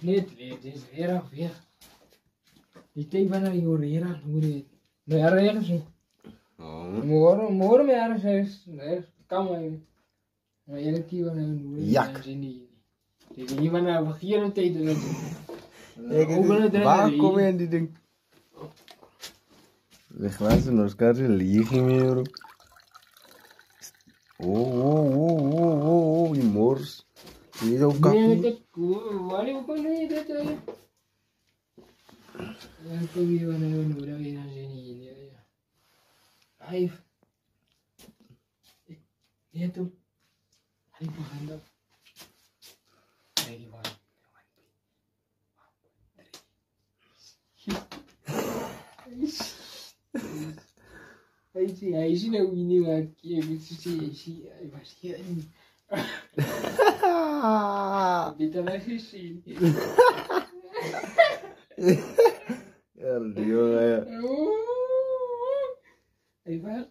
Let is era weer. Die tijd wanneer je hoor hoe dit. Nou ja, ergens niet. Morgen me ergens kan maar eerlijk keer wanneer hoe Jak. niet. Die wanneer we hier een tijd doen. Waar kom je in die ding? Weglaten, nos carros liggen meer bro. Oh, die mors. Die ook Nee, waar je ook niet dit. Ja, kom je wanneer we nu daar weer aan zien. Hij. Nee, toen. Hij begon dat. Nee, maar. Hij is nou niet meer. Ik zie, hij was hier niet. Dit was is zien. Ja, die jongen ja. Hij was.